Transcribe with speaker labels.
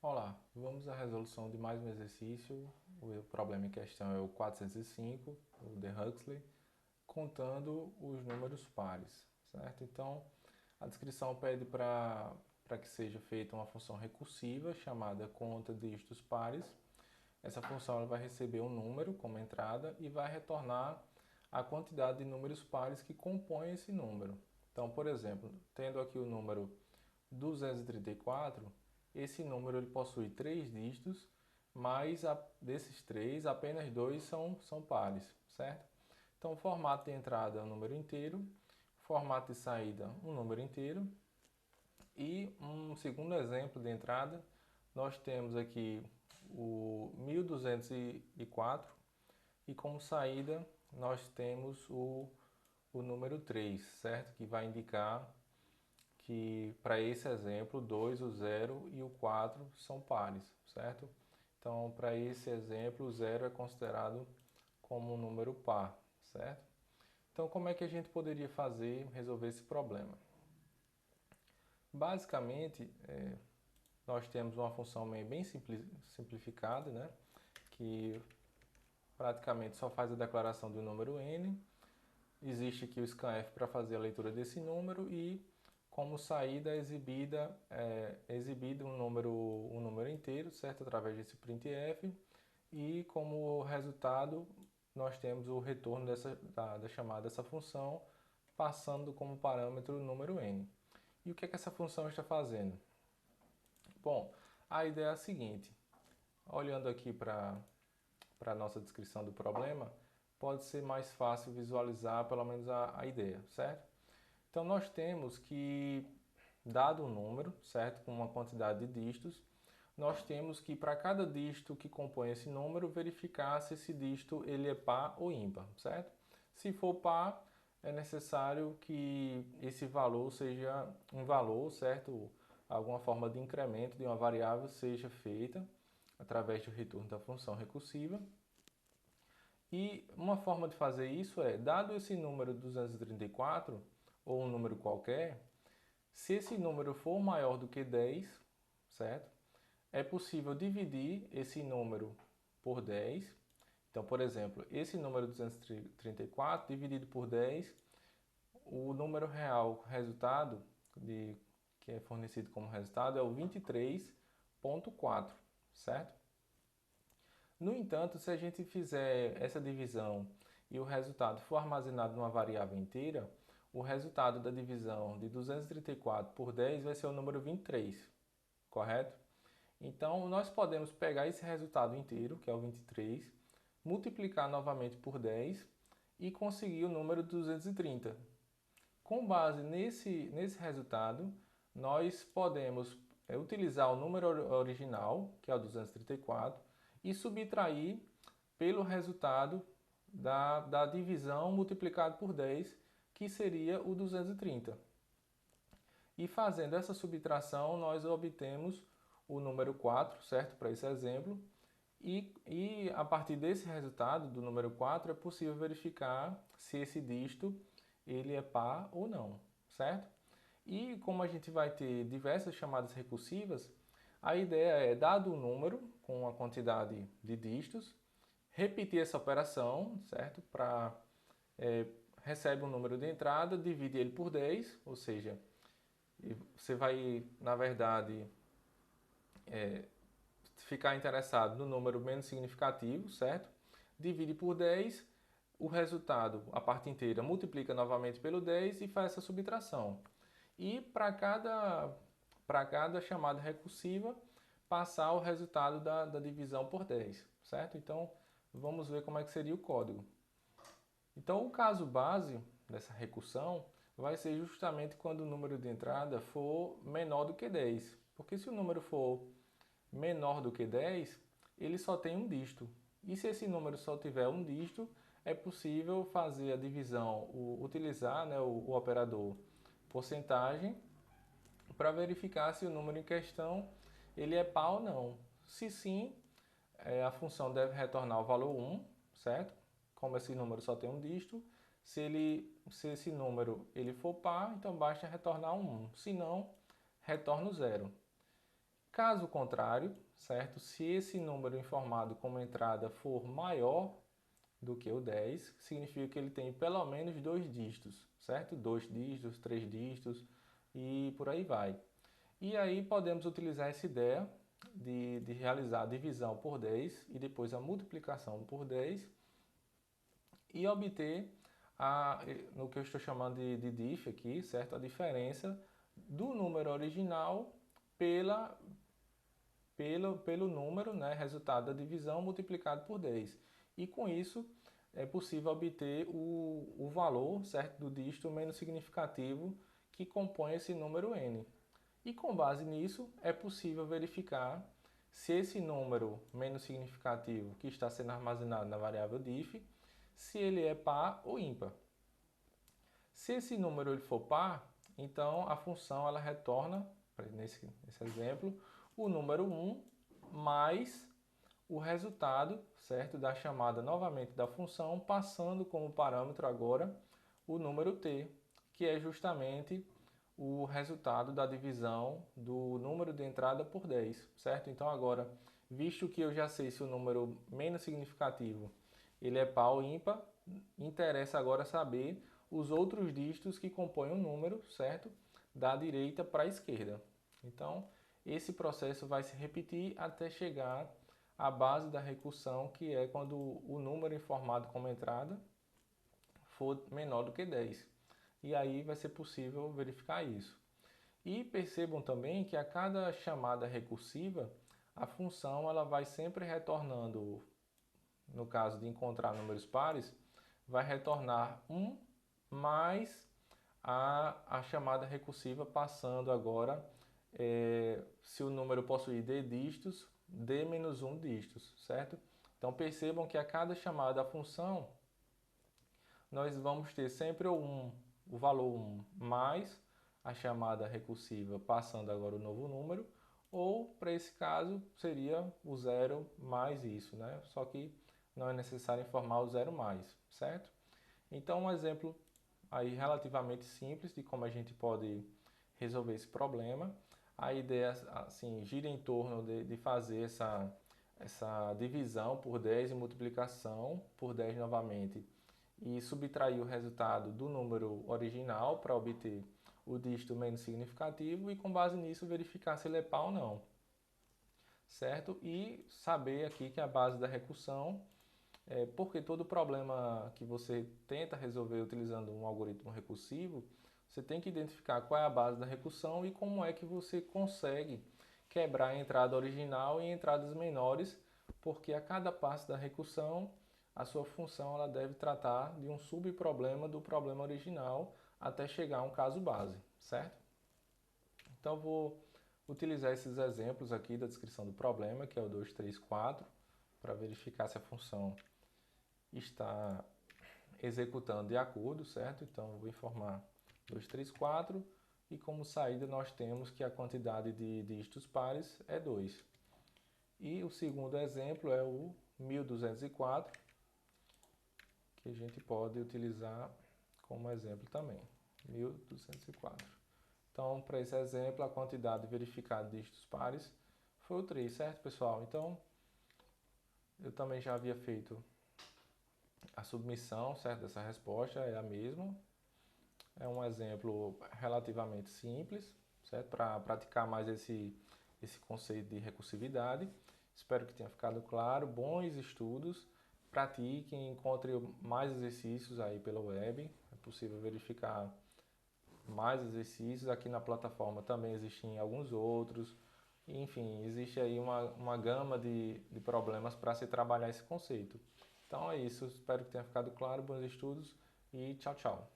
Speaker 1: Olá, vamos à resolução de mais um exercício. O problema em questão é o 405, o de Huxley, contando os números pares, certo? Então, a descrição pede para que seja feita uma função recursiva chamada conta dígitos pares. Essa função ela vai receber um número como entrada e vai retornar a quantidade de números pares que compõem esse número. Então, por exemplo, tendo aqui o número 234, esse número ele possui três dígitos, mas desses três, apenas dois são pares, certo? Então, o formato de entrada é um número inteiro, formato de saída um número inteiro, e um segundo exemplo de entrada, nós temos aqui o 1204 e como saída nós temos o número 3, certo? Que vai indicar que para esse exemplo, 2, o 0 e o 4 são pares, certo? Então, para esse exemplo, o 0 é considerado como um número par, certo? Então, como é que a gente poderia resolver esse problema? Basicamente, nós temos uma função bem simplificada, né? Que praticamente só faz a declaração do número n. Existe aqui o scanf para fazer a leitura desse número e como saída é exibido um número inteiro, certo? Através desse printf, e como resultado nós temos o retorno da chamada dessa função, passando como parâmetro o número n. E o que é que essa função está fazendo? Bom, a ideia é a seguinte, olhando aqui para a nossa descrição do problema, pode ser mais fácil visualizar pelo menos a ideia, certo? Então nós temos que, dado um número, certo, com uma quantidade de dígitos, nós temos que para cada dígito que compõe esse número verificar se esse dígito ele é par ou ímpar, certo? Se for par, é necessário que esse valor seja um valor, certo? Alguma forma de incremento de uma variável seja feita através do retorno da função recursiva. E uma forma de fazer isso é, dado esse número 234, ou um número qualquer, se esse número for maior do que 10, certo? É possível dividir esse número por 10. Então, por exemplo, esse número 234 dividido por 10, o número real resultado que é fornecido como resultado é o 23,4, certo? No entanto, se a gente fizer essa divisão e o resultado for armazenado numa variável inteira, o resultado da divisão de 234 por 10 vai ser o número 23, correto? Então, nós podemos pegar esse resultado inteiro, que é o 23, multiplicar novamente por 10 e conseguir o número 230. Com base nesse resultado, nós podemos utilizar o número original, que é o 234, e subtrair pelo resultado da divisão multiplicado por 10, que seria o 230. E fazendo essa subtração, nós obtemos o número 4, certo? Para esse exemplo. E a partir desse resultado, do número 4, é possível verificar se esse dígito ele é par ou não, certo? E como a gente vai ter diversas chamadas recursivas, a ideia é, dado o número com a quantidade de dígitos, repetir essa operação, certo? Recebe um número de entrada, divide ele por 10, ou seja, você vai, na verdade, ficar interessado no número menos significativo, certo? Divide por 10, o resultado, a parte inteira, multiplica novamente pelo 10 e faz essa subtração. E para cada chamada recursiva, passar o resultado da divisão por 10, certo? Então, vamos ver como é que seria o código. Então, o caso base dessa recursão vai ser justamente quando o número de entrada for menor do que 10. Porque se o número for menor do que 10, ele só tem um dígito. E se esse número só tiver um dígito, é possível fazer a divisão, utilizar, né, o operador porcentagem para verificar se o número em questão ele é par ou não. Se sim, a função deve retornar o valor 1, certo? Como esse número só tem um dígito, se esse número ele for par, então basta retornar um 1. Se não, retorna o 0. Caso contrário, certo? Se esse número informado como entrada for maior do que o 10, significa que ele tem pelo menos 2 dígitos, certo? 2 dígitos, 3 dígitos e por aí vai. E aí podemos utilizar essa ideia de realizar a divisão por 10 e depois a multiplicação por 10 e obter no que eu estou chamando de dif aqui, certo? A diferença do número original pelo número, né, resultado da divisão multiplicado por 10. E com isso é possível obter o valor, certo, do dígito menos significativo que compõe esse número n. E com base nisso é possível verificar se esse número menos significativo que está sendo armazenado na variável dif, se ele é par ou ímpar. Se esse número ele for par, então a função ela retorna, nesse exemplo, o número 1 mais o resultado, certo, da chamada novamente da função, passando como parâmetro agora o número t, que é justamente o resultado da divisão do número de entrada por 10, certo? Então agora, visto que eu já sei se o número menos significativo ele é par ou ímpar, interessa agora saber os outros dígitos que compõem o número, certo? Da direita para a esquerda. Então, esse processo vai se repetir até chegar à base da recursão, que é quando o número informado como entrada for menor do que 10. E aí vai ser possível verificar isso. E percebam também que a cada chamada recursiva, a função ela vai sempre retornando, no caso de encontrar números pares, vai retornar 1 mais a chamada recursiva, passando agora, se o número possuir d dígitos, d menos 1 dígitos, certo? Então percebam que a cada chamada à função, nós vamos ter sempre o valor 1 mais a chamada recursiva, passando agora o novo número, ou para esse caso seria o 0 mais isso, né? Só que não é necessário informar o 0 mais, certo? Então um exemplo aí relativamente simples de como a gente pode resolver esse problema. A ideia assim gira em torno de fazer essa divisão por 10 e multiplicação por 10 novamente e subtrair o resultado do número original para obter o dígito menos significativo e com base nisso verificar se ele é par ou não, certo? E saber aqui que a base da recursão porque todo problema que você tenta resolver utilizando um algoritmo recursivo, você tem que identificar qual é a base da recursão e como é que você consegue quebrar a entrada original em entradas menores, porque a cada passo da recursão, a sua função ela deve tratar de um subproblema do problema original até chegar a um caso base, certo? Então vou utilizar esses exemplos aqui da descrição do problema, que é o 2, 3, 4, para verificar se a função está executando de acordo, certo? Então, vou informar 2, 3, 4 e como saída nós temos que a quantidade de dígitos pares é 2. E o segundo exemplo é o 1204, que a gente pode utilizar como exemplo também, 1204. Então, para esse exemplo, a quantidade verificada de dígitos pares foi o 3, certo, pessoal? Então, eu também já havia feito a submissão, certo, dessa resposta é a mesma. É um exemplo relativamente simples, certo, para praticar mais esse conceito de recursividade. Espero que tenha ficado claro. Bons estudos. Pratiquem, encontre mais exercícios aí pela web. É possível verificar mais exercícios. Aqui na plataforma também existem alguns outros. Enfim, existe aí uma gama de problemas para se trabalhar esse conceito. Então é isso, espero que tenha ficado claro, bons estudos e tchau, tchau.